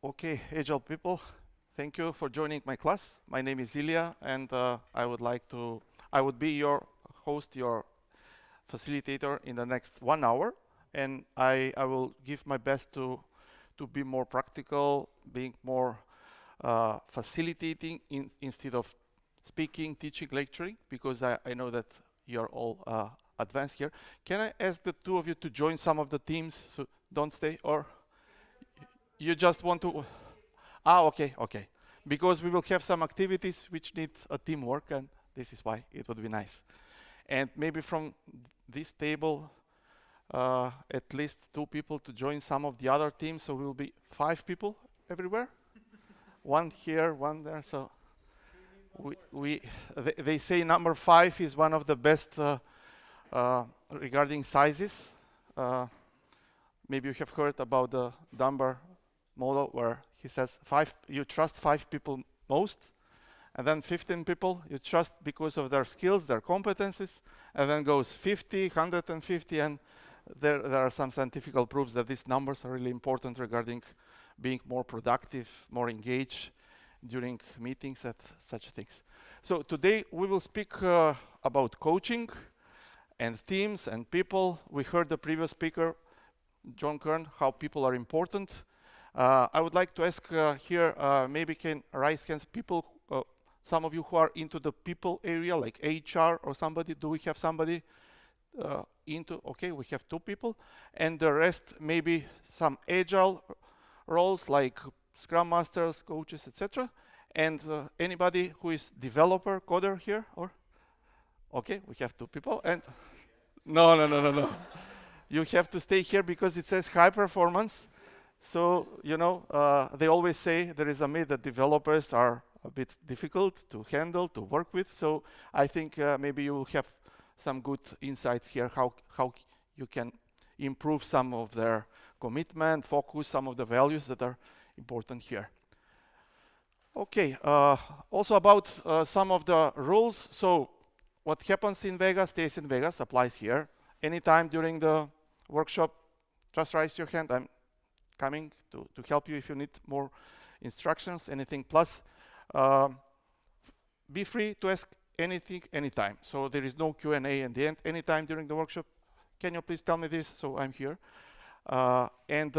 Okay, Agile people, thank you for joining my class. My name is Ilya, and I would be your host, your facilitator in the next 1 hour, and I will give my best to be more practical, being more facilitating instead of speaking, teaching, lecturing, because I know that you're all advanced here. Can I ask the two of you to join some of the teams, so don't stay, or you just want to? Okay. Because we will have some activities which need a teamwork, and this is why it would be nice. And maybe from this table, at least 2 people to join some of the other teams, so we'll be 5 people everywhere. 1 here, 1 there. So they say number 5 is one of the best regarding sizes. Maybe you have heard about the Dunbar model, where he says you trust 5 people most, and then 15 people you trust because of their skills, their competencies, and then goes 50, 150, and there are some scientific proofs that these numbers are really important regarding being more productive, more engaged during meetings and such things. So today we will speak about coaching and teams and people. We heard the previous speaker, John Kern, how people are important. I would like to ask here, maybe can raise hands people, some of you who are into the people area, like HR or somebody. Do we have somebody into? Okay, we have 2 people. And the rest, maybe some Agile roles like Scrum Masters, coaches, etc. And anybody who is developer, coder here? Or okay, we have 2 people. And no. You have to stay here because it says high performance. So, you know, they always say there is a myth that developers are a bit difficult to handle, to work with. So I think maybe you will have some good insights here, how you can improve some of their commitment, focus some of the values that are important here. Okay, also about some of the rules. So what happens in Vegas stays in Vegas, applies here. Anytime during the workshop, just raise your hand. I'm coming to help you if you need more instructions, anything. Plus, be free to ask anything, anytime. So there is no Q&A in the end. Anytime during the workshop, can you please tell me this? So I'm here. And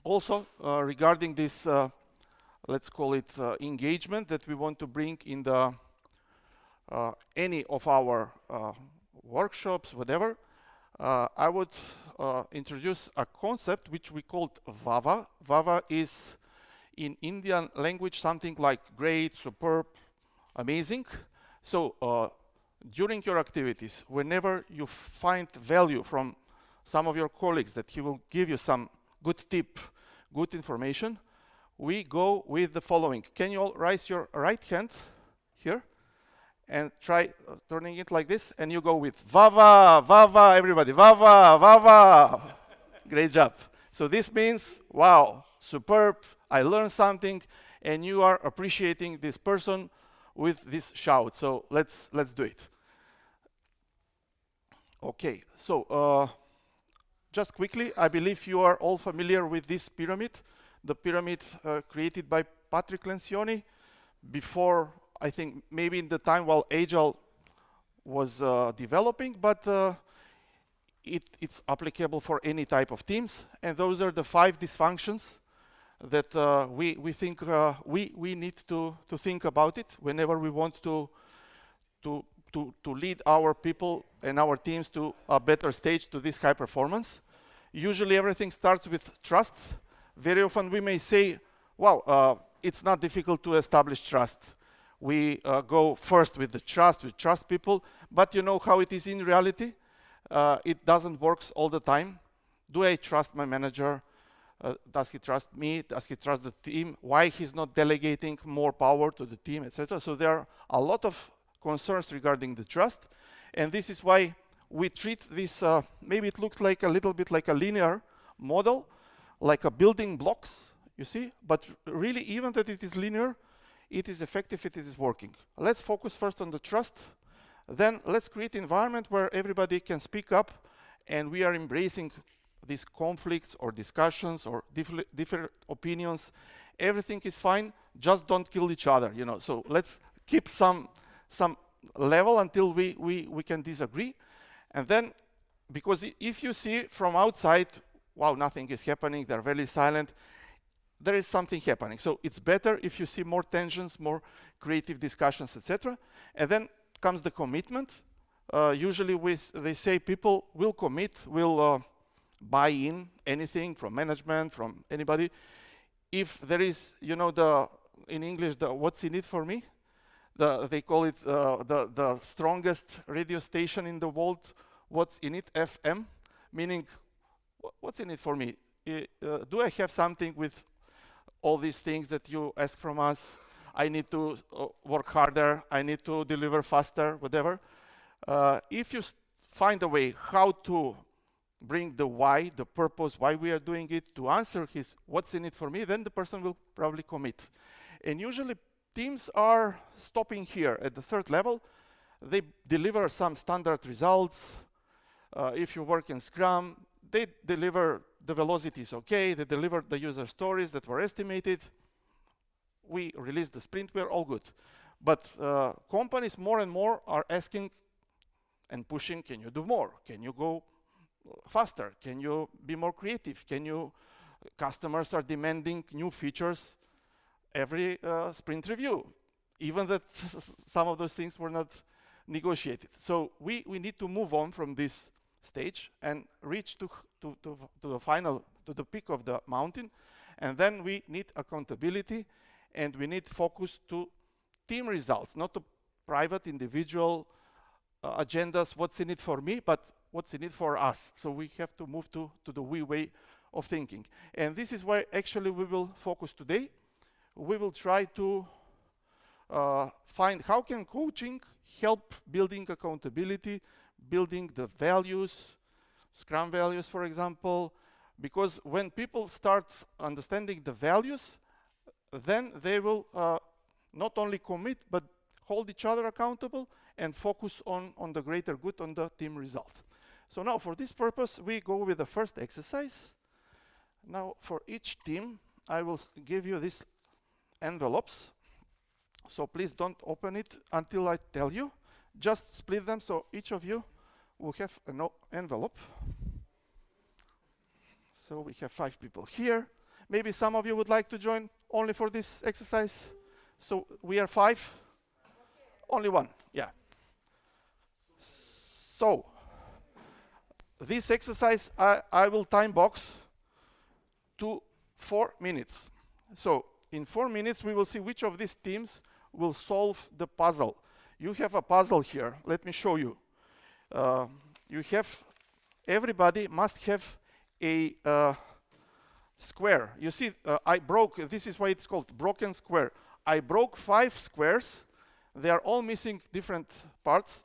also, regarding this, let's call it engagement that we want to bring in the any of our workshops, whatever, I would introduce a concept which we called VAVA. VAVA is in Indian language something like great, superb, amazing. So during your activities, whenever you find value from some of your colleagues that he will give you some good tip, good information, we go with the following. Can you all raise your right hand here? And try turning it like this, and you go with VAVA, VAVA, everybody, VAVA, VAVA. Great job. So this means, wow, superb, I learned something, and you are appreciating this person with this shout. So let's do it. Okay, so just quickly, I believe you are all familiar with this pyramid, the pyramid created by Patrick Lencioni before, I think maybe in the time while Agile was developing, but it's applicable for any type of teams. And those are the 5 dysfunctions that we think we need to think about it whenever we want to lead our people and our teams to a better stage, to this high performance. Usually everything starts with trust. Very often we may say, wow, it's not difficult to establish trust. We go first with the trust, we trust people, but you know how it is in reality. It doesn't work all the time. Do I trust my manager? Does he trust me? Does he trust the team? Why he's not delegating more power to the team, etc. So there are a lot of concerns regarding the trust, and this is why we treat this, maybe it looks like a little bit like a linear model, like a building blocks, you see, but really even that it is linear, it is effective, it is working. Let's focus first on the trust, then let's create an environment where everybody can speak up and we are embracing these conflicts or discussions or different opinions. Everything is fine, just don't kill each other, you know. So let's keep some level until we can disagree. And then, because if you see from outside, wow, nothing is happening, they're very silent, there is something happening. So it's better if you see more tensions, more creative discussions, etc. And then comes the commitment. Usually they say people will commit, will buy in anything from management, from anybody. If there is, you know, in English, what's in it for me? They call it the strongest radio station in the world. What's in it? FM, meaning what's in it for me? Do I have something with all these things that you ask from us? I need to work harder, I need to deliver faster, whatever. If you find a way how to bring the why, the purpose, why we are doing it, to answer his what's in it for me, then the person will probably commit. And usually teams are stopping here at the third level. They deliver some standard results. If you work in Scrum, they deliver the velocity is okay, they deliver the user stories that were estimated. We release the sprint, we're all good. But companies more and more are asking and pushing, can you do more? Can you go faster? Can you be more creative? Customers are demanding new features every sprint review, even that some of those things were not negotiated. So we need to move on from this stage and reach to the final, to the peak of the mountain. And then we need accountability and we need focus to team results, not to private individual agendas, what's in it for me, but what's in it for us. So we have to move to the we way of thinking. And this is why actually we will focus today. We will try to find how can coaching help building accountability, building the values, Scrum values, for example, because when people start understanding the values, then they will not only commit, but hold each other accountable and focus on the greater good, on the team result. So now for this purpose, we go with the first exercise. Now for each team, I will give you these envelopes. So please don't open it until I tell you. Just split them so each of you will have an envelope. So we have 5 people here. Maybe some of you would like to join only for this exercise. So we are 5. Only 1, yeah. So this exercise I will time box to 4 minutes. So in 4 minutes we will see which of these teams will solve the puzzle. You have a puzzle here. Let me show you. Everybody must have a square. You see, I broke, this is why it's called broken square. I broke 5 squares. They are all missing different parts.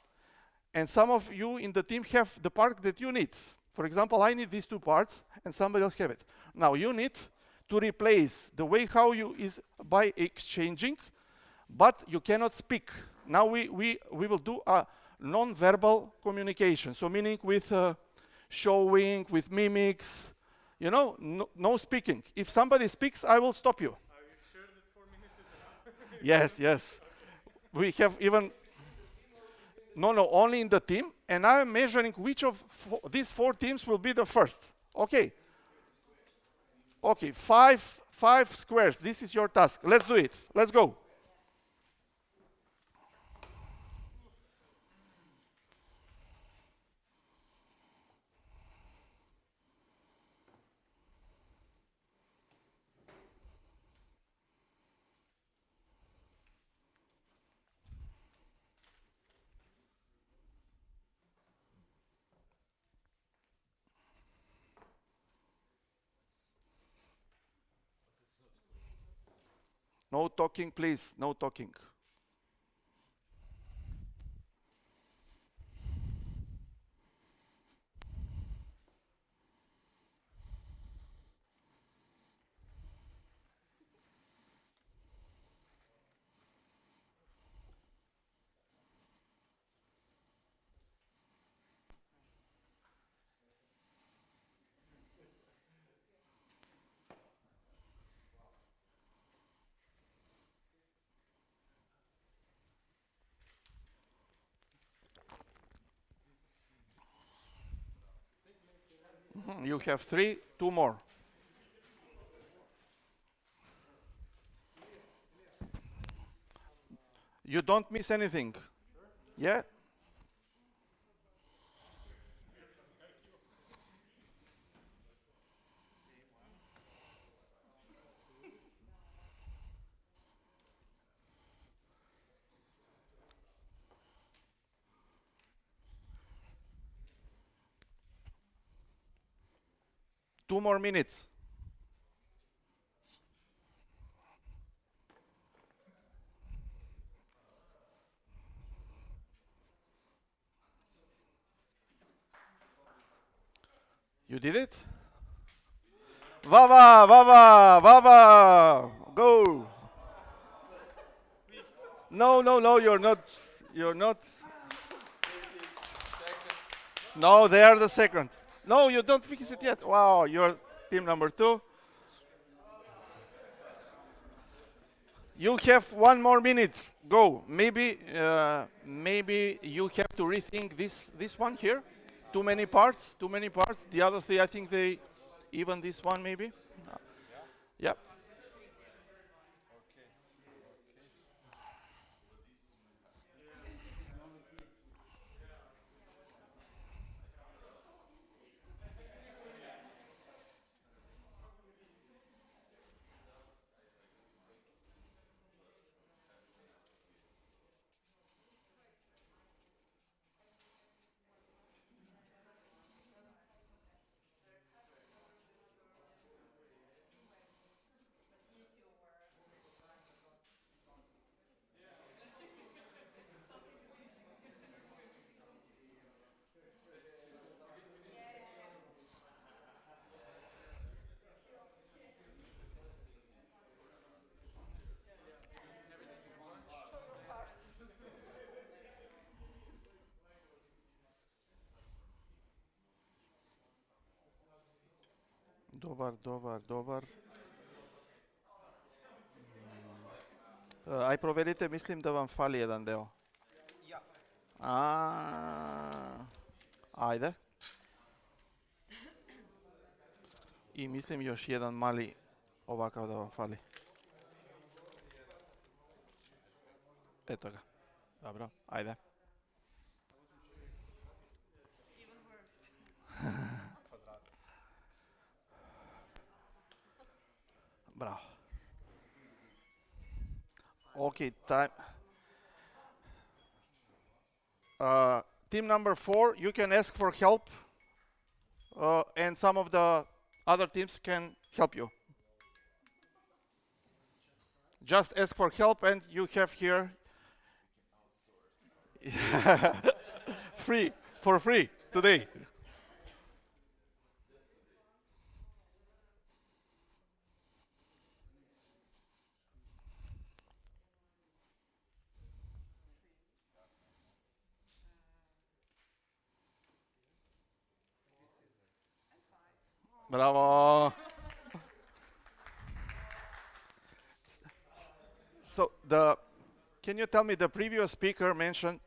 And some of you in the team have the part that you need. For example, I need these 2 parts and somebody else have it. Now you need to replace the way how you is by exchanging, but you cannot speak. Now we will do a non-verbal communication. So meaning with showing, with mimics, you know, no speaking. If somebody speaks, I will stop you. Are you sure that 4 minutes is enough? Yes, yes. We have even, no, only in the team. And I'm measuring which of these 4 teams will be the first. Okay. Okay, 5 squares. This is your task. Let's do it. Let's go. No talking, please. No talking. You have 3, 2 more. You don't miss anything. Yeah? Two more minutes. You did it? Vava, Vava, Vava, go. No, no, no, you're not. You're not. No, they are the second. No, you don't fix it yet. Wow, you're team number 2. You have 1 more minute. Go. Maybe you have to rethink this one here. Too many parts. Too many parts. The other 3, I think they even this one maybe. Yep. Dobar, dobar, dobar. Aj proverite, mislim da vam fali jedan deo. Ja. Ajde. I mislim još jedan mali ovakav da vam fali. Eto ga. Dobro, ajde. Bravo. Okay, time. Team number 4, you can ask for help, and some of the other teams can help you. Just ask for help, and you have here free, for free today. Bravo. So can you tell me, the previous speaker mentioned,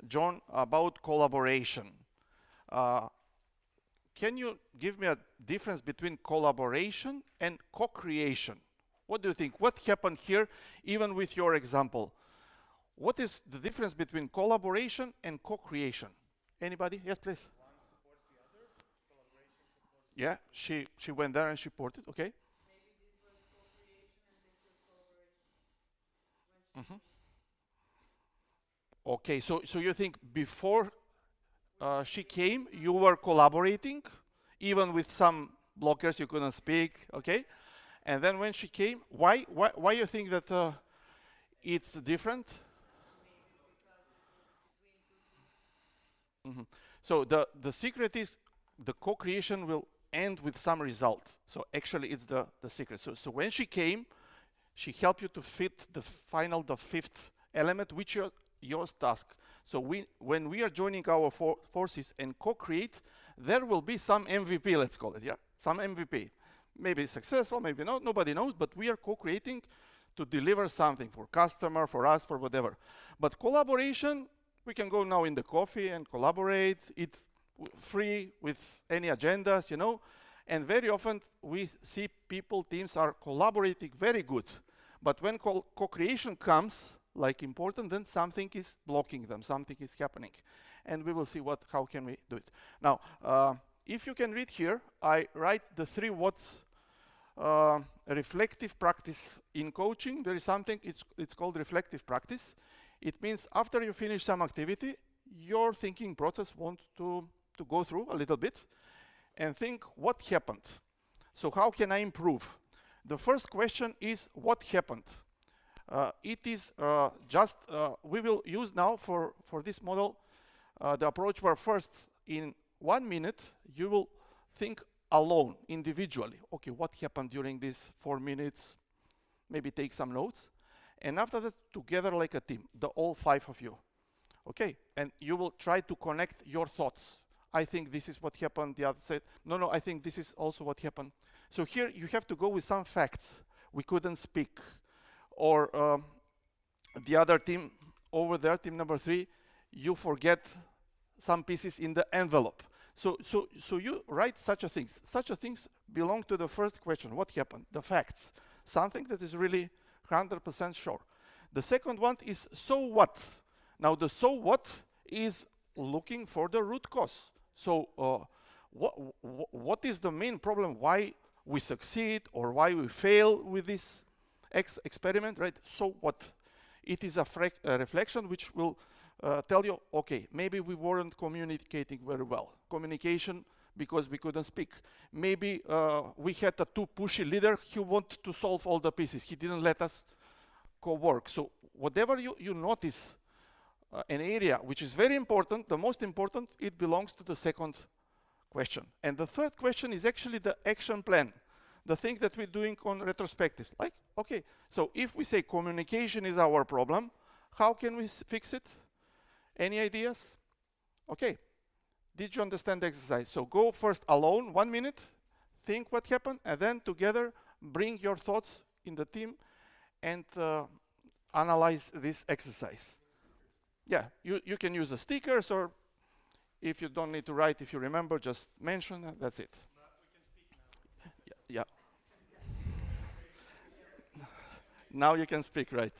John, about collaboration. Can you give me a difference between collaboration and co-creation? What do you think? What happened here, even with your example? What is the difference between collaboration and co-creation? Anybody? Yes, please. One supports the other. Collaboration supports. Yeah, she went there and she ported. Okay. Maybe this was co-creation and this was collaboration. Okay, so you think before she came, you were collaborating, even with some blockers you couldn't speak, okay? And then when she came, why you think that it's different? So the secret is the co-creation will end with some result. So actually it's the secret. So when she came, she helped you to fit the 5th element, which your task. So when we are joining our forces and co-create, there will be some MVP, let's call it, yeah? Some MVP. Maybe successful, maybe not, nobody knows, but we are co-creating to deliver something for customer, for us, for whatever. But collaboration, we can go now in the coffee and collaborate. It free with any agendas, you know. And very often we see people, teams are collaborating very good. But when co-creation comes, like important, then something is blocking them, something is happening. And we will see how can we do it. Now, if you can read here, I write the 3 what's reflective practice in coaching. There is something, it's called reflective practice. It means after you finish some activity, your thinking process wants to go through a little bit and think what happened. So how can I improve? The first question is what happened? It is we will use now for this model the approach where first in 1 minute you will think alone, individually. Okay, what happened during these 4 minutes? Maybe take some notes. And after that, together like a team, all 5 of you. Okay, and you will try to connect your thoughts. I think this is what happened. The other said, no, I think this is also what happened. So here you have to go with some facts. We couldn't speak. Or the other team over there, team number 3, you forget some pieces in the envelope. So you write such a things. Such a things belong to the first question. What happened? The facts. Something that is really 100% sure. The second one is so what? Now the so what is looking for the root cause. So what is the main problem? Why we succeed or why we fail with this experiment, right? So what? It is a reflection which will tell you, okay, maybe we weren't communicating very well. Communication because we couldn't speak. Maybe we had a too pushy leader who wanted to solve all the pieces. He didn't let us co-work. So whatever you notice an area which is very important, the most important, it belongs to the second question. And the third question is actually the action plan, the thing that we're doing on retrospectives. Like, okay, so if we say communication is our problem, how can we fix it? Any ideas? Okay, did you understand the exercise? So go first alone, 1 minute, think what happened, and then together bring your thoughts in the team and analyze this exercise. Yeah, you can use the stickers, or if you don't need to write, if you remember, just mention, that's it. We can speak now. Yeah. Now you can speak, right?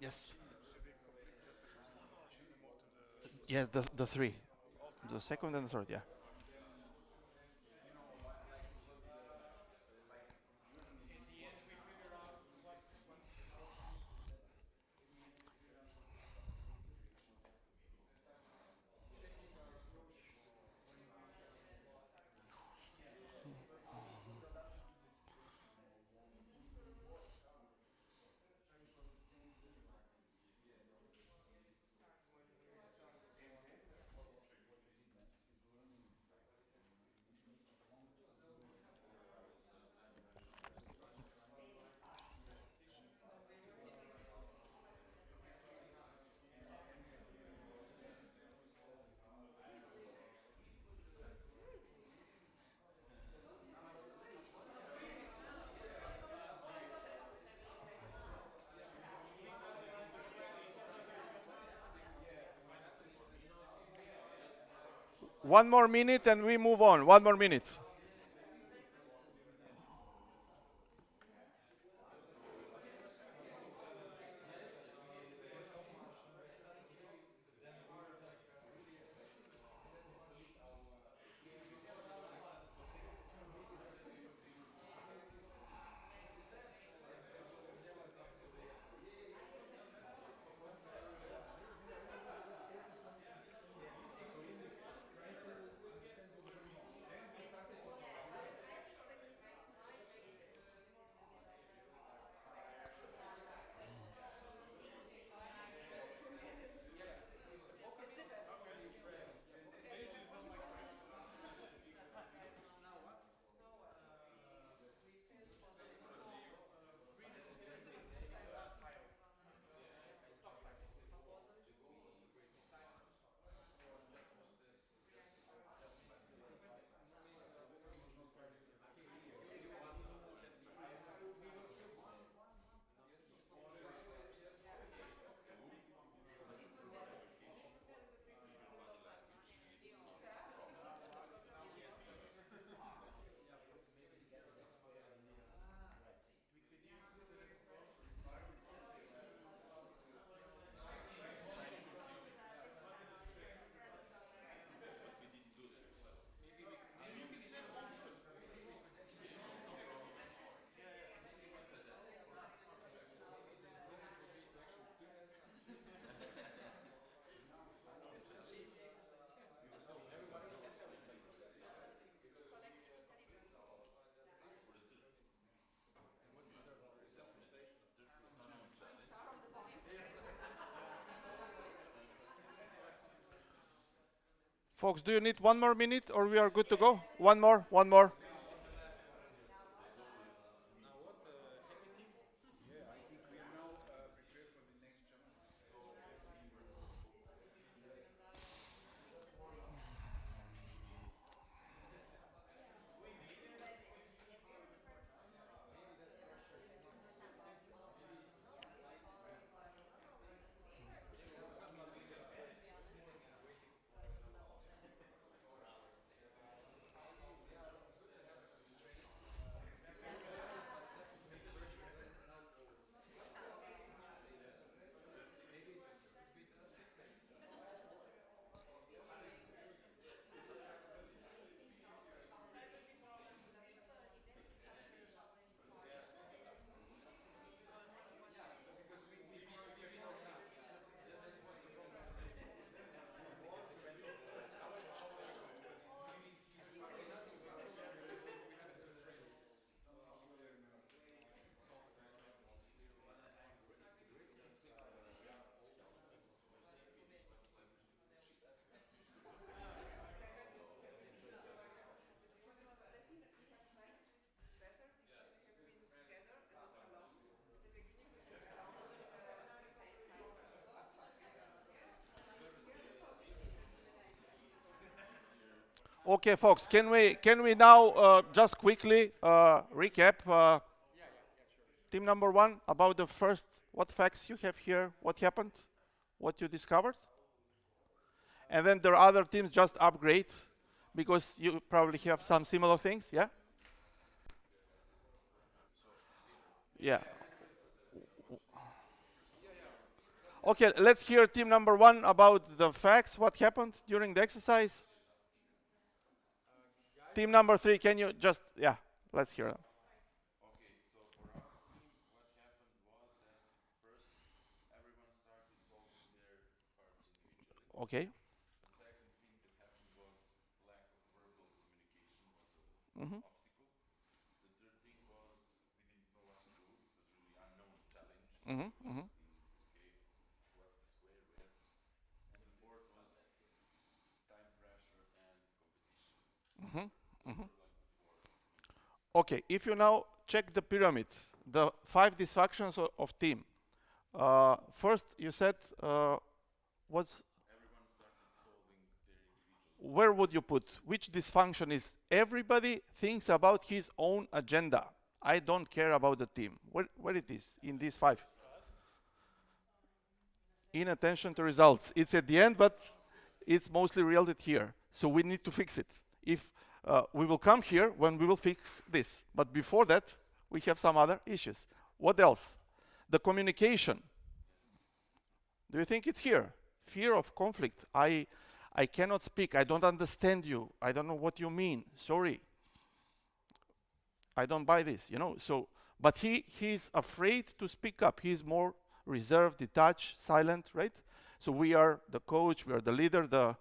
Yes. Yes, the three. The second and the third, yeah. One more minute and we move on. One more minute. Folks, do you need one more minute or we are good to go? One more, one more. Okay, folks, can we now just quickly recap team number one about the first, what facts you have here, what happened, what you discovered, and then there are other teams just upgrade because you probably have some similar things, yeah? Yeah. Okay, let's hear team number 1 about the facts, what happened during the exercise. Team number 3, can you just, yeah, let's hear them. Okay, so for our team, what happened was that first everyone started solving their parts individually. Okay. The second thing that happened was lack of verbal communication was Mm-hmm. an obstacle. The third thing was we didn't know what to do. It was really unknown challenge. So Mm-hmm. we Mm-hmm. went in, okay, what's the square where? And the fourth was time pressure and competition. Mm-hmm. Those Mm-hmm. were like the four main points. Okay, if you now check the pyramid, the 5 dysfunctions of team. First, you said what's Everyone started solving their individual. where would you put which dysfunction is everybody thinks about his own agenda. I don't care about the team. Where it is in these 5? Inattention to results. It's at the end, but it's mostly related here. So we need to fix it. If we will come here when we will fix this. But before that, we have some other issues. What else? The communication. Do you think it's here? Fear of conflict. I cannot speak. I don't understand you. I don't know what you mean. Sorry. I don't buy this, you know. So, but he's afraid to speak up. He's more reserved, detached, silent, right? So we are the coach, we are the leader, the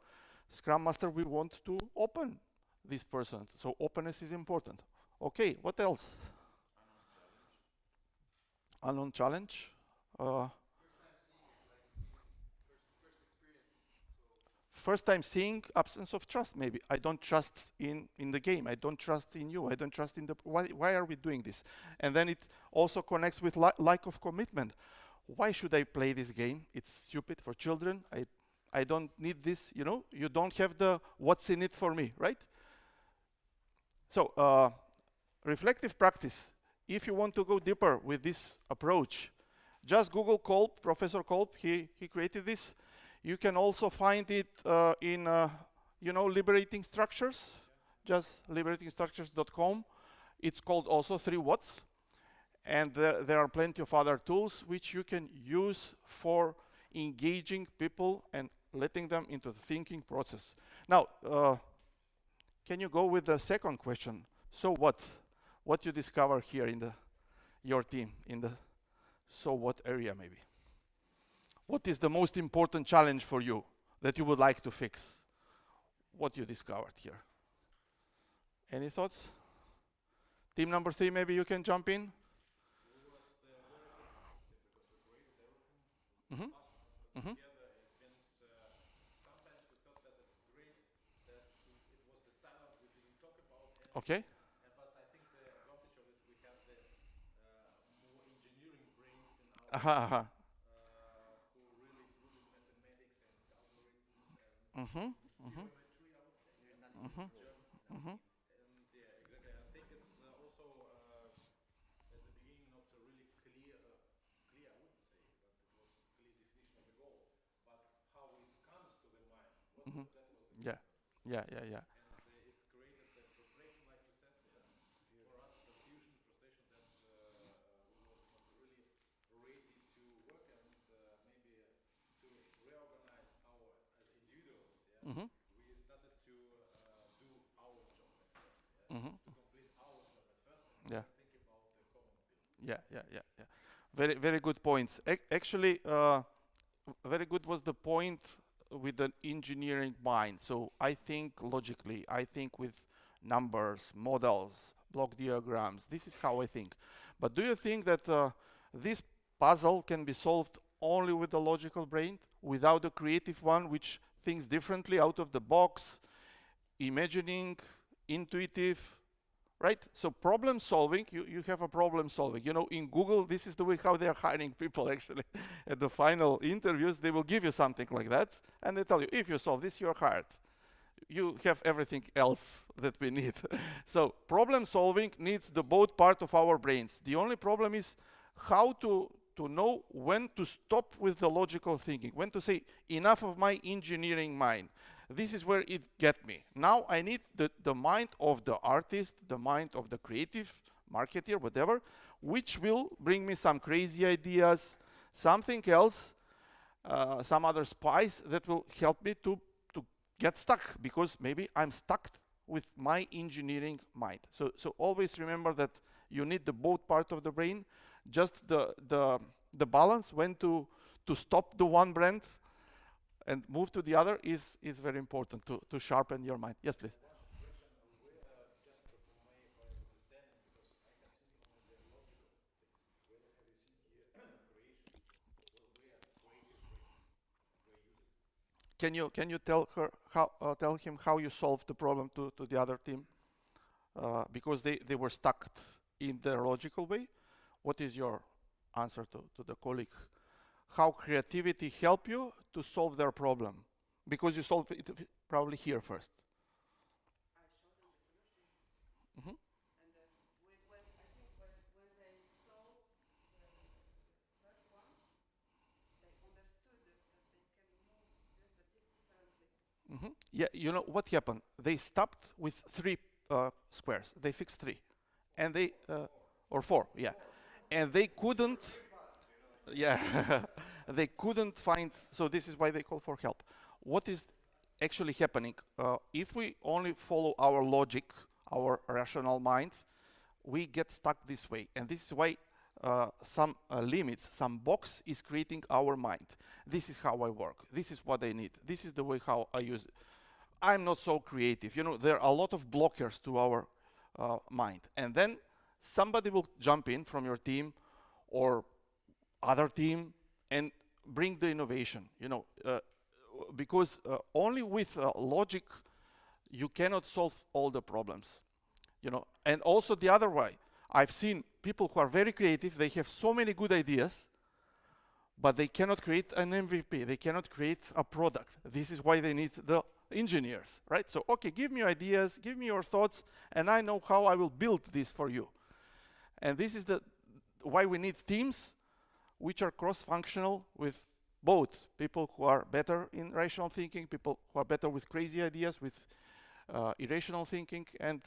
Scrum Master. We want to open this person. So openness is important. Okay, what else? Unknown challenge. First time seeing, absence of trust, maybe. I don't trust in the game. I don't trust in you. I don't trust in the... Why are we doing this? And then it also connects with lack of commitment. Why should I play this game? It's stupid for children. I don't need this, you know? You don't have the what's in it for me, right? So, reflective practice. If you want to go deeper with this approach, just Google Kolb, Professor Kolb, he created this. You can also find it in, you know, Liberating Structures, just liberatingstructures.com. It's called also 3 Whats. And there are plenty of other tools which you can use for engaging people and letting them into the thinking process. Now, can you go with the second question? So what? What you discover here in your team, in the so what area maybe? What is the most important challenge for you that you would like to fix? What you discovered here? Any thoughts? Team number 3, maybe you can jump in. It was the very dishonest thing because we created everything Mm-hmm. fast and put Mm-hmm. together. It means sometimes we thought that it's great that it was the silent, we didn't talk about anything. Okay. But I think the advantage of it, we had the more engineering brains in our who really good in mathematics and algorithms and Mm-hmm. Mm-hmm. geometry, I would say. Mm-hmm. German. Mm-hmm. And yeah, exactly. I think it's also at the beginning not really clear, I wouldn't say, but it was clear definition of the goal. But how it comes to the mind, Mm-hmm. that was the Yeah. difference. Yeah. And it created the frustration, like you said, for us, confusion, frustration that we was not really ready to work and maybe to reorganize our as individuals. Yeah, Mm-hmm. we started to do our job at first. Yeah, Mm-hmm. to complete our job at first, and Yeah. then think about the common build. Yeah. Very, very good points. Actually, very good was the point with the engineering mind. So I think logically, I think with numbers, models, block diagrams. This is how I think. But do you think that this puzzle can be solved only with the logical brain, without the creative one, which thinks differently, out of the box, imagining, intuitive, right? So problem solving, you have a problem solving. You know, in Google, this is the way how they're hiring people actually. At the final interviews, they will give you something like that, and they tell you, if you solve this, you're hired. You have everything else that we need. So problem solving needs the both part of our brains. The only problem is how to know when to stop with the logical thinking, when to say, enough of my engineering mind. This is where it get me. Now I need the mind of the artist, the mind of the creative marketer, whatever, which will bring me some crazy ideas, something else. some other spice that will help me to get stuck, because maybe I'm stuck with my engineering mind. So always remember that you need the both part of the brain. Just the balance, when to stop the one brand and move to the other is very important to sharpen your mind. Yes, please. One question, just for my understanding, because I have thinking only the logical things. Where have you seen here creation? Well, where creative brain, where use it? Can you tell him how you solved the problem to the other team? Because they were stuck in their logical way. What is your answer to the colleague? How creativity help you to solve their problem? Because you solve it probably here first. I showed them the solution. Mhm. And then when I think when they solved the first one, they understood that they can move differently. Yeah, you know what happened? They stopped with 3 squares. They fixed 3, and they or 4, yeah, and they couldn't. Yeah, they couldn't find. So this is why they call for help. What is actually happening? If we only follow our logic, our rational mind, we get stuck this way, and this is why some limits, some box is creating our mind. This is how I work. This is what I need. This is the way how I use it. I'm not so creative. You know, there are a lot of blockers to our mind, and then somebody will jump in from your team or other team and bring the innovation. You know, because only with logic you cannot solve all the problems. You know, and also the other way. I've seen people who are very creative. They have so many good ideas, but they cannot create an MVP. They cannot create a product. This is why they need the engineers, right? So, okay, give me ideas, give me your thoughts, and I know how I will build this for you. And this is why we need teams which are cross-functional, with both people who are better in rational thinking, people who are better with crazy ideas, with irrational thinking, and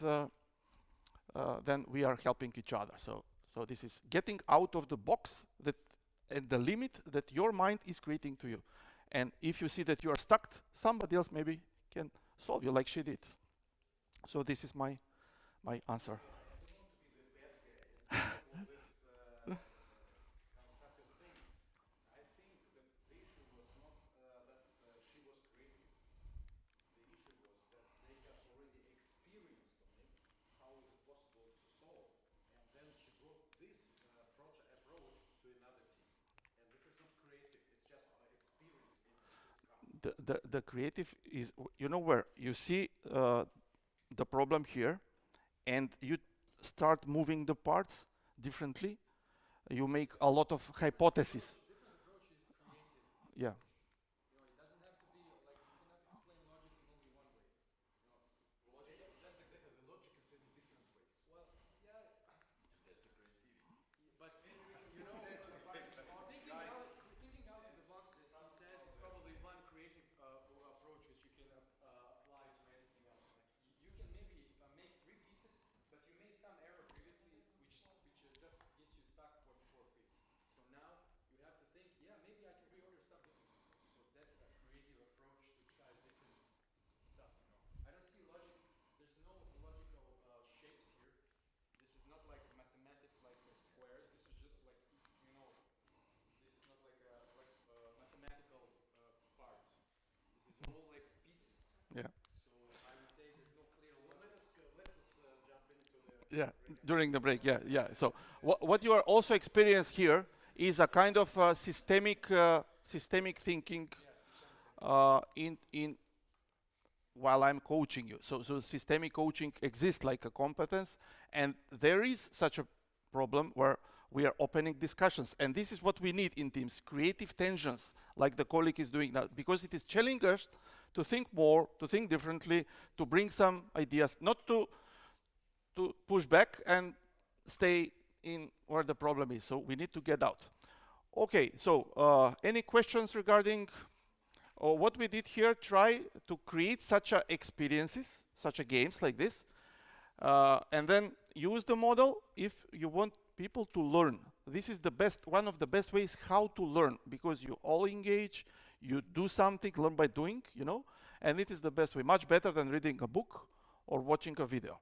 then we are helping each other. So this is getting out of the box and the limit that your mind is creating to you. And if you see that you are stuck, somebody else maybe can solve you like she did. So this is my answer. I don't want to be the bad guy and all this constructive things. I think that the issue was not that she was creative. The issue was that they have already experienced on it how is it possible to solve, and then she brought this project approach to another team. And this is not creative; it's just experience in this. The creative is, you know, where you see the problem here, and you start moving the parts differently. You make a lot of hypotheses. Different approach is creative. Yeah. You know, it doesn't have to be like you cannot explain logic in only one way. You know, Logic, that's exactly the logic is in different ways. well, yeah, That's a creativity. but you know, thinking out of the box, as he says, is probably one creative approach which you can apply to anything else. Like you can maybe make 3 pieces, but you made some error previously, which just gets you stuck for the 4th piece. So now you have to think, yeah, maybe I can reorder stuff differently. So that's a creative approach to try different stuff. You know, I don't see logic. There's no logical shapes here. This is not like mathematics, like squares. This is just like, you know, this is not like mathematical parts. This is all like pieces. Yeah. So I would say there's no clear Well, logic. let us jump into the Yeah, during the break, yeah. So what you are also experience here is a kind of systemic thinking in while I'm coaching you. So systemic coaching exists like a competence, and there is such a problem where we are opening discussions, and this is what we need in teams: creative tensions, like the colleague is doing now, because it is challenging us to think more, to think differently, to bring some ideas, not to push back and stay in where the problem is. So we need to get out. Okay, so any questions regarding what we did here? Try to create such a experiences, such a games like this, and then use the model if you want people to learn this is the best, one of the best ways how to learn, because you all engage, you do something, learn by doing, you know, and it is the best way, much better than reading a book or watching a video.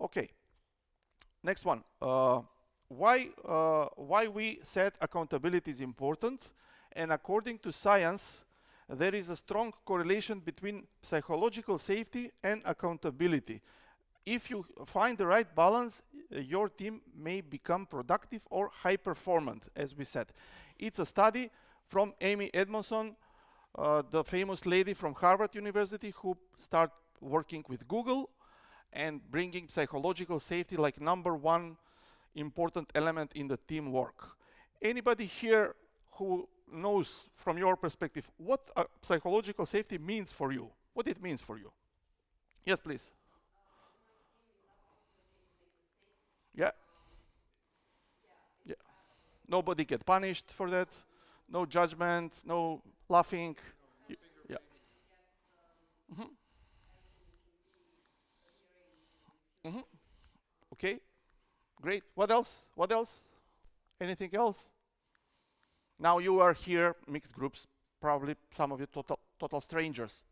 Okay, next one. Why we said accountability is important, and according to science, there is a strong correlation between psychological safety and accountability. If you find the right balance, your team may become productive or high performant, as we said. It's a study from Amy Edmondson, the famous lady from Harvard University who started working with Google and bringing psychological safety like #1 important element in the teamwork. Anybody here who knows from your perspective what psychological safety means for you? What it means for you? Yes, please. Yeah. Yeah. Nobody get punished for that. No judgment. No laughing. Yeah. Mm-hmm. Mm-hmm. Okay. Great. What else? What else? Anything else? Now you are here, mixed groups. Probably some of you total strangers.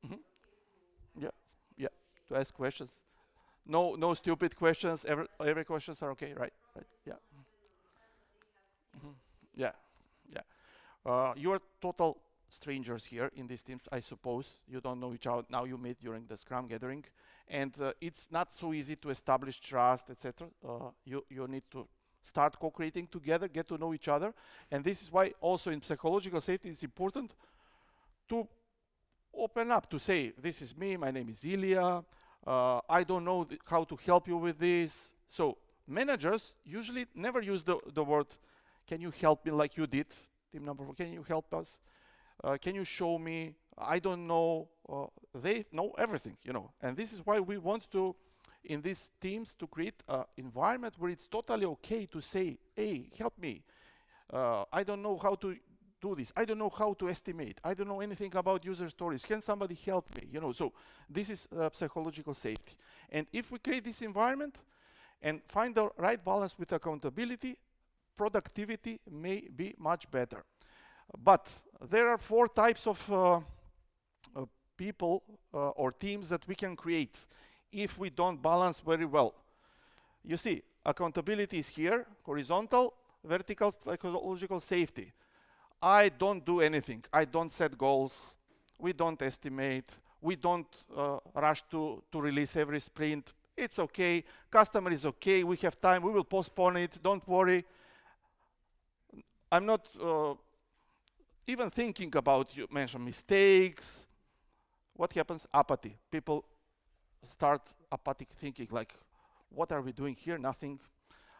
Mm-hmm. Yeah. Yeah. To ask questions. No stupid questions. Every questions are okay, right? Right. Yeah. Mm-hmm. Yeah. Yeah. You are total strangers here in this team, I suppose. You don't know each other. Now you meet during the Scrum gathering, and it's not so easy to establish trust, etc. You need to start co-creating together, get to know each other, and this is why also in psychological safety it's important to open up, to say, this is me, my name is Ilya, I don't know how to help you with this. So managers usually never use the word, can you help me, like you did, team number 4, can you help us? Can you show me? I don't know. They know everything, you know. And this is why we want to, in these teams, to create an environment where it's totally okay to say, hey, help me. I don't know how to do this. I don't know how to estimate. I don't know anything about user stories. Can somebody help me? You know, so this is psychological safety. And if we create this environment and find the right balance with accountability, productivity may be much better. But there are 4 types of people or teams that we can create if we don't balance very well. You see, accountability is here, horizontal, vertical, psychological safety. I don't do anything. I don't set goals. We don't estimate. We don't rush to release every sprint. It's okay. Customer is okay. We have time. We will postpone it. Don't worry. I'm not even thinking about, you mentioned mistakes. What happens? Apathy. People start apathic thinking like, what are we doing here? Nothing.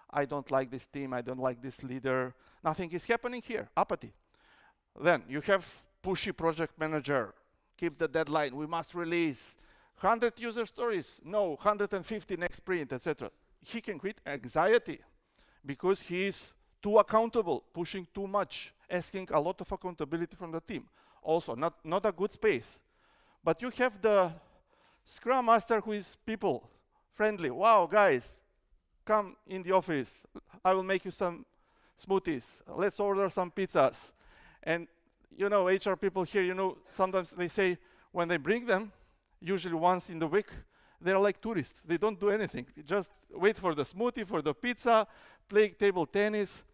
I don't like this team. I don't like this leader. Nothing is happening here. Apathy. Then you have pushy project manager. Keep the deadline. We must release 100 user stories. No, 150 next sprint, etc. He can create anxiety because he is too accountable, pushing too much, asking a lot of accountability from the team. Also, not a good space. But you have the Scrum Master who is people friendly. Wow, guys, come in the office. I will make you some smoothies. Let's order some pizzas. And you know, HR people here, you know, sometimes they say when they bring them, usually once in the week, they're like tourists. They don't do anything. They just wait for the smoothie, for the pizza, play table tennis.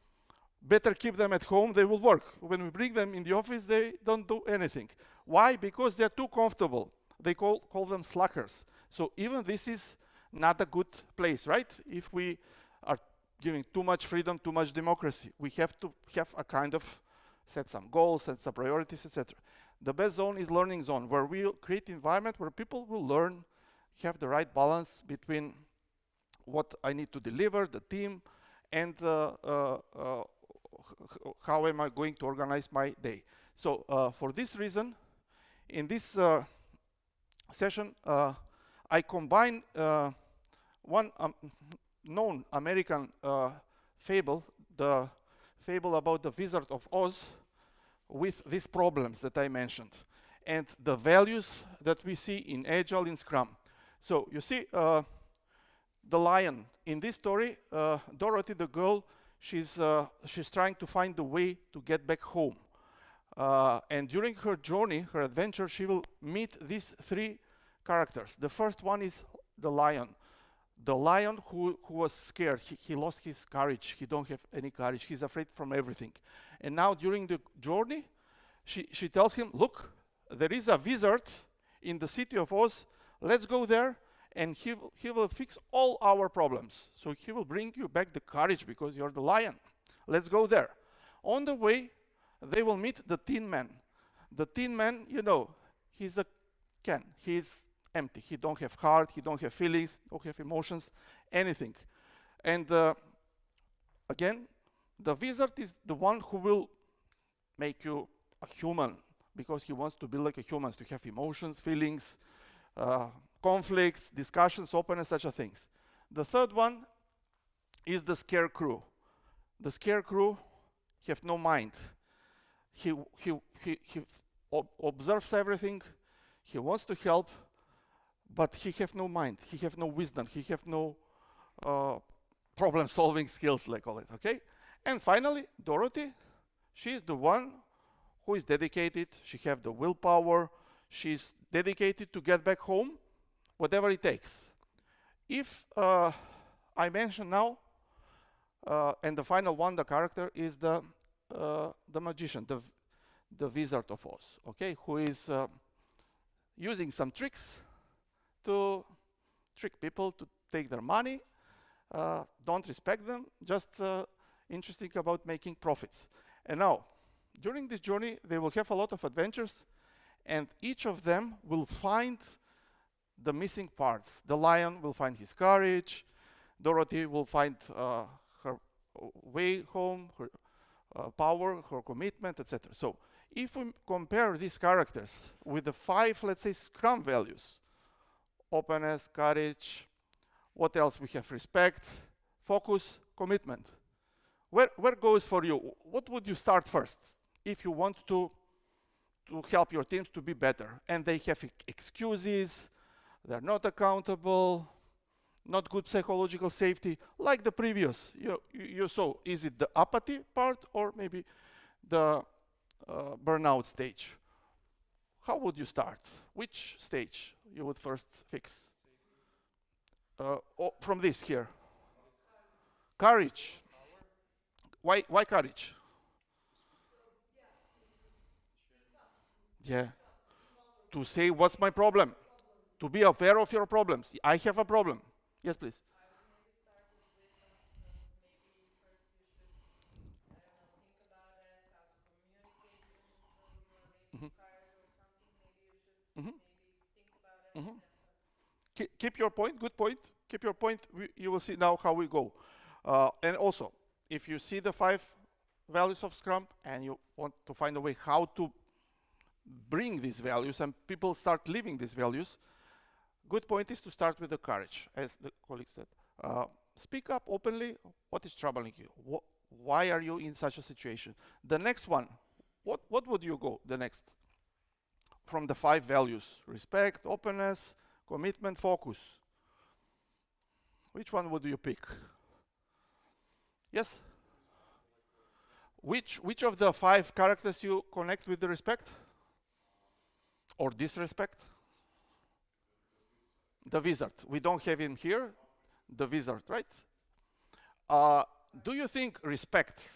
Better keep them at home, they will work. When we bring them in the office, they don't do anything. Why? Because they're too comfortable. They call them slackers. So even this is not a good place, right? If we are giving too much freedom, too much democracy, we have to have a kind of set some goals, set some priorities, etc. The best zone is learning zone, where we'll create environment where people will learn, have the right balance between what I need to deliver, the team, and how am I going to organize my day. So for this reason, in this session, I combine one known American fable, the fable about the Wizard of Oz, with these problems that I mentioned and the values that we see in Agile, in Scrum. So you see, the lion in this story, Dorothy, the girl, she's trying to find the way to get back home. And during her journey, her adventure, she will meet these three characters. The first one is the lion. The lion who was scared. He lost his courage. He don't have any courage. He's afraid from everything. And now during the journey, she tells him, look, there is a wizard in the city of Oz. Let's go there, and he will fix all our problems. So he will bring you back the courage because you're the lion. Let's go there. On the way, they will meet the Tin Man. The Tin Man, you know, he's a can. He's empty. He don't have heart. He don't have feelings. Don't have emotions. Anything. And again, the wizard is the one who will make you a human because he wants to be like a human, to have emotions, feelings, conflicts, discussions, openness, such a things. The third one is the scarecrow. The scarecrow have no mind. He observes everything. He wants to help, but he have no mind. He have no wisdom. He have no problem-solving skills, like call it. Okay. And finally, Dorothy. She's the one who is dedicated. She have the willpower. She's dedicated to get back home, whatever it takes. If I mention now, and the final one, the character is the magician, the Wizard of Oz, okay, who is using some tricks to trick people to take their money, don't respect them, just interesting about making profits. And now, during this journey, they will have a lot of adventures, and each of them will find the missing parts. The lion will find his courage, Dorothy will find her way home, her power, her commitment, etc. So if we compare these characters with the 5, let's say, Scrum values, openness, courage, what else we have? Respect, focus, commitment. Where goes for you? What would you start first if you want to help your teams to be better? And they have excuses, they're not accountable, not good psychological safety, like the previous. You saw, is it the apathy part or maybe the burnout stage? How would you start? Which stage you would first fix? From this here. Courage. Why courage? Yeah. To say what's my problem. To be aware of your problems. I have a problem. Yes, please. I would maybe start with wisdom because maybe first you should, I don't know, think about it, how to communicate your maybe courage or something. Maybe you should maybe think about it and then start. Keep your point. Good point. Keep your point. You will see now how we go. And also, if you see the 5 values of Scrum and you want to find a way how to bring these values and people start living these values, good point is to start with the courage, as the colleague said. Speak up openly. What is troubling you? Why are you in such a situation? The next one, what would you go the next? From the 5 values, respect, openness, commitment, focus. Which one would you pick? Yes? Which of the 5 characters you connect with the respect? Or disrespect? The wizard. We don't have him here. The wizard, right? Do you think respect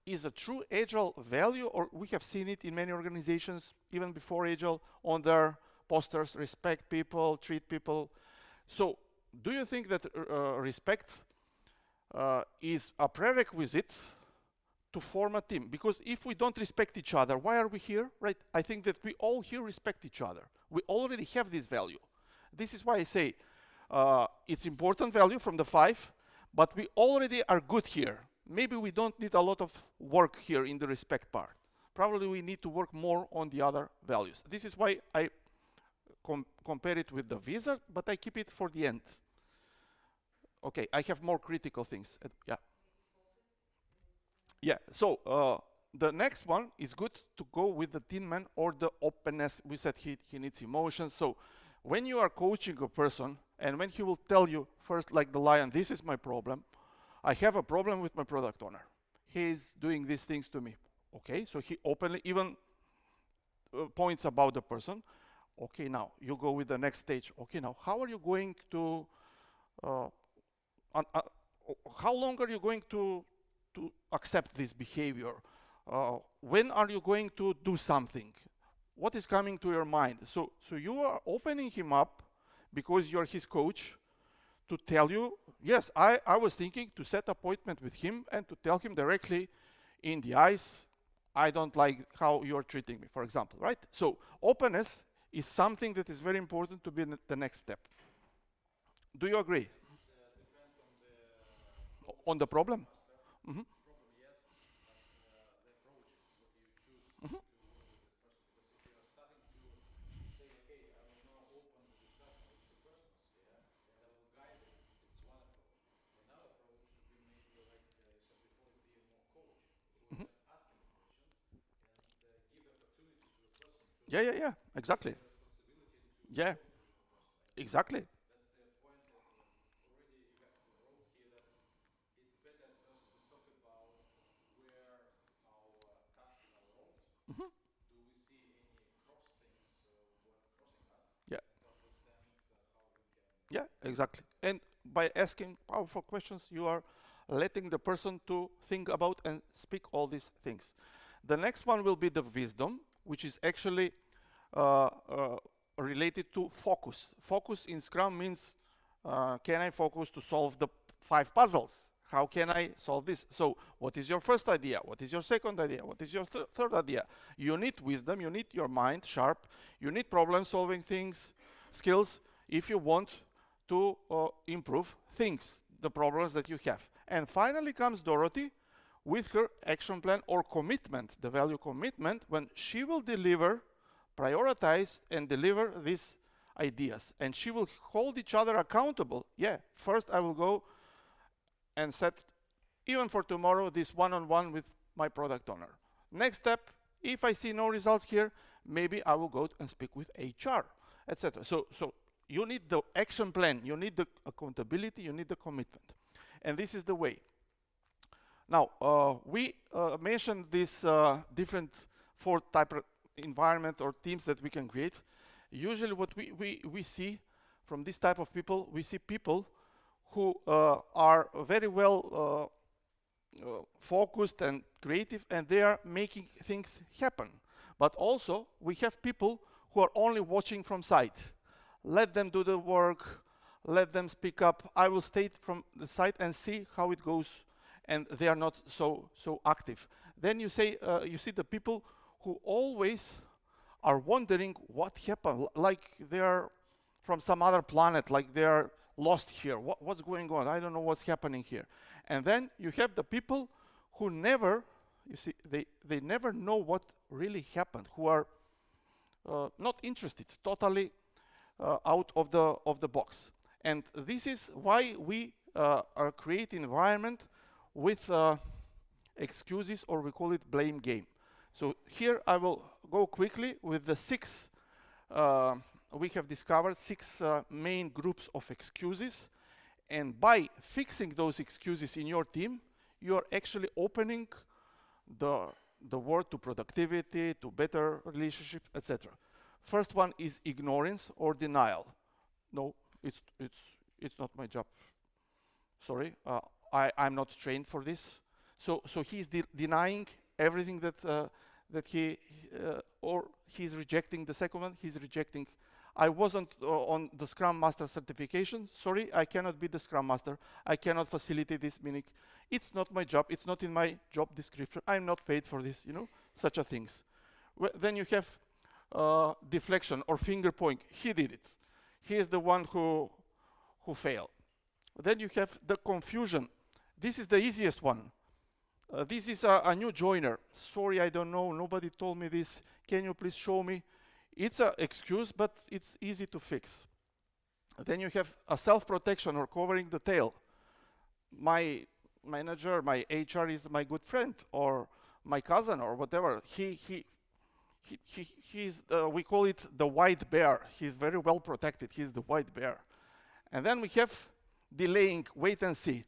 is a true Agile value, or we have seen it in many organizations, even before Agile, on their posters, respect people, treat people. So do you think that respect is a prerequisite to form a team? Because if we don't respect each other, why are we here, right? I think that we all here respect each other. We already have this value. This is why I say it's important value from the 5, but we already are good here. Maybe we don't need a lot of work here in the respect part. Probably we need to work more on the other values. This is why I compare it with the wizard, but I keep it for the end. Okay, I have more critical things. Yeah. Yeah, so the next one is good to go with the Tin Man or the openness. We said he needs emotions. So when you are coaching a person, and when he will tell you first, like the lion, this is my problem. I have a problem with my product owner. He's doing these things to me. Okay, so he openly even points about the person. Okay, now you go with the next stage. Okay, now how are you going to, how long are you going to accept this behavior? When are you going to do something? What is coming to your mind? So you are opening him up because you're his coach to tell you, yes, I was thinking to set appointment with him and to tell him directly in the eyes, I don't like how you're treating me, for example, right? So openness is something that is very important to be the next step. Do you agree? Depends On the problem? problem, yes, but the approach, what you choose to work with this person. Because if you are starting to say, okay, I will now open the discussion with two persons, yeah, and I will guide it, it's one approach. Another approach should be maybe like you said before, be a more coach, who is asking questions and give opportunity to the person to Yeah, exactly. take the responsibility to Yeah, talk to the person. I think exactly. that's the point that already you have wrote here, that it's better first to talk about where our task and our roles. Do we see any cross things what crossing us? Yeah. And to understand how we can. Yeah, exactly. And by asking powerful questions, you are letting the person to think about and speak all these things. The next one will be the wisdom, which is actually related to focus. Focus in Scrum means, can I focus to solve the 5 puzzles? How can I solve this? So what is your first idea? What is your second idea? What is your third idea? You need wisdom, you need your mind sharp, you need problem solving skills if you want to improve things, the problems that you have. And finally comes Dorothy with her action plan or commitment, the value commitment, when she will deliver, prioritize and deliver these ideas. And she will hold each other accountable. Yeah, first I will go and set, even for tomorrow, this one-on-one with my product owner. Next step, if I see no results here, maybe I will go and speak with HR, etc. So you need the action plan, you need the accountability, you need the commitment. And this is the way. Now, we mentioned these different 4 type of environment or teams that we can create. Usually what we see from this type of people, we see people who are very well focused and creative, and they are making things happen. But also, we have people who are only watching from side. Let them do the work, let them speak up. I will stay from the side and see how it goes, and they are not so active. Then you see the people who always are wondering what happened, like they are from some other planet, like they are lost here. What's going on? I don't know what's happening here. And then you have the people who never, you see, they never know what really happened, who are not interested, totally out of the box. And this is why we create environment with excuses, or we call it blame game. So here I will go quickly with the 6 we have discovered 6 main groups of excuses, and by fixing those excuses in your team, you are actually opening the world to productivity, to better relationships, etc. First one is ignorance or denial. No, it's not my job. Sorry, I'm not trained for this. So he's denying everything that he or he's rejecting. The second one, he's rejecting. I wasn't on the Scrum Master certification. Sorry, I cannot be the Scrum Master. I cannot facilitate this meeting. It's not my job. It's not in my job description. I'm not paid for this, such a things. Then you have deflection or finger point. He did it. He is the one who failed. Then you have the confusion. This is the easiest one. This is a new joiner. Sorry, I don't know. Nobody told me this. Can you please show me? It's an excuse, but it's easy to fix. Then you have a self-protection or covering the tail. My manager, my HR is my good friend, or my cousin, or whatever. He he's we call it the white bear. He's very well protected. He's the white bear. And then we have delaying, wait and see.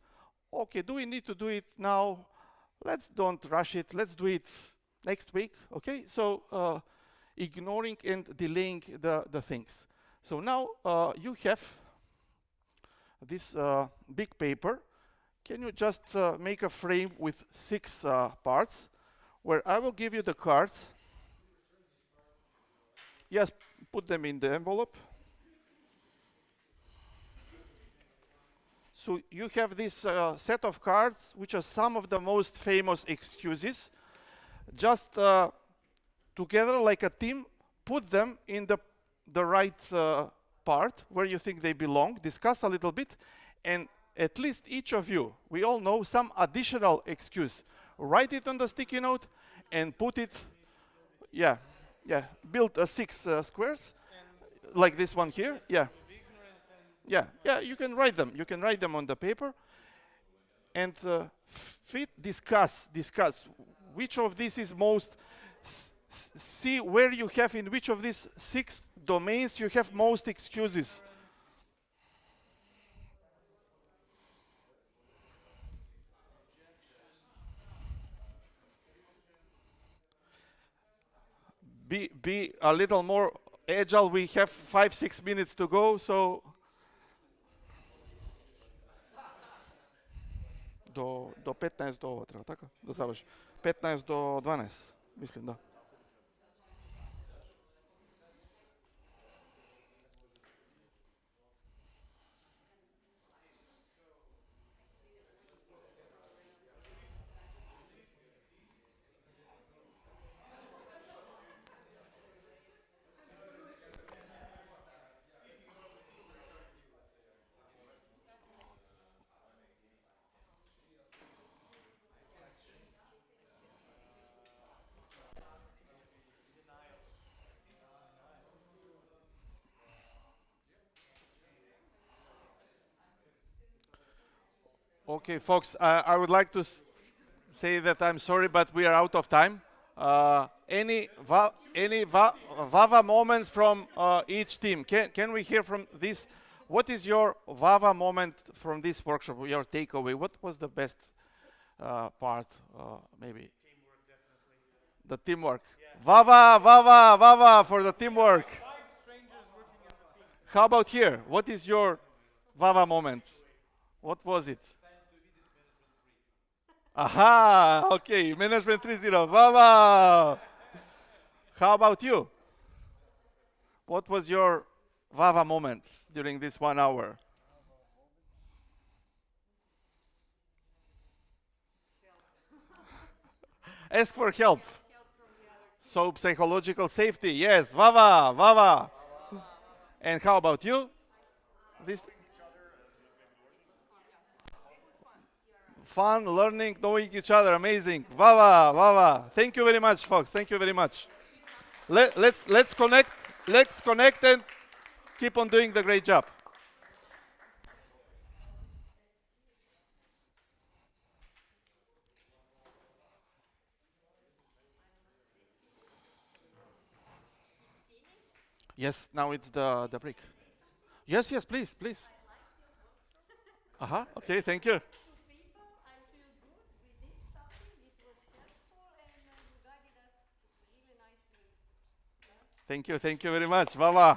Okay, do we need to do it now? Let's don't rush it. Let's do it next week. Okay, so ignoring and delaying the things. So now you have this big paper. Can you just make a frame with 6 parts where I will give you the cards? Yes, put them in the envelope. So you have this set of cards, which are some of the most famous excuses. Just together, like a team, put them in the right part where you think they belong, discuss a little bit, and at least each of you, we all know some additional excuse. Write it on the sticky note and put it, build 6 squares, like this one here, you can write them. You can write them on the paper and discuss which of these is most, see where you have in which of these 6 domains you have most excuses. Be a little more agile. We have 5-6 minutes to go, so do 15 do ovo treba, tako? Da završi. 15 do 12, mislim da. Okay, folks, I would like to say that I'm sorry, but we are out of time. Any Vava moments from each team? Can we hear from this? What is your Vava moment from this workshop, your takeaway? What was the best part, maybe? Teamwork, definitely. The teamwork. Vava for the teamwork. 5 strangers working as a team. How about here? What is your Vava moment? What was it? Aha, okay, Management 3.0, Vava! How about you? What was your Vava moment during this 1 hour? Ask for help. So psychological safety, yes, Vava. And how about you? This fun, learning, knowing each other, amazing. Vava. Thank you very much, folks. Thank you very much. Let's connect and keep on doing the great job. Yes, now it's the break. Yes, please. Okay, thank you. People, I feel good. We did something. It was helpful, and you guided us really nicely. Thank you very much, Vava.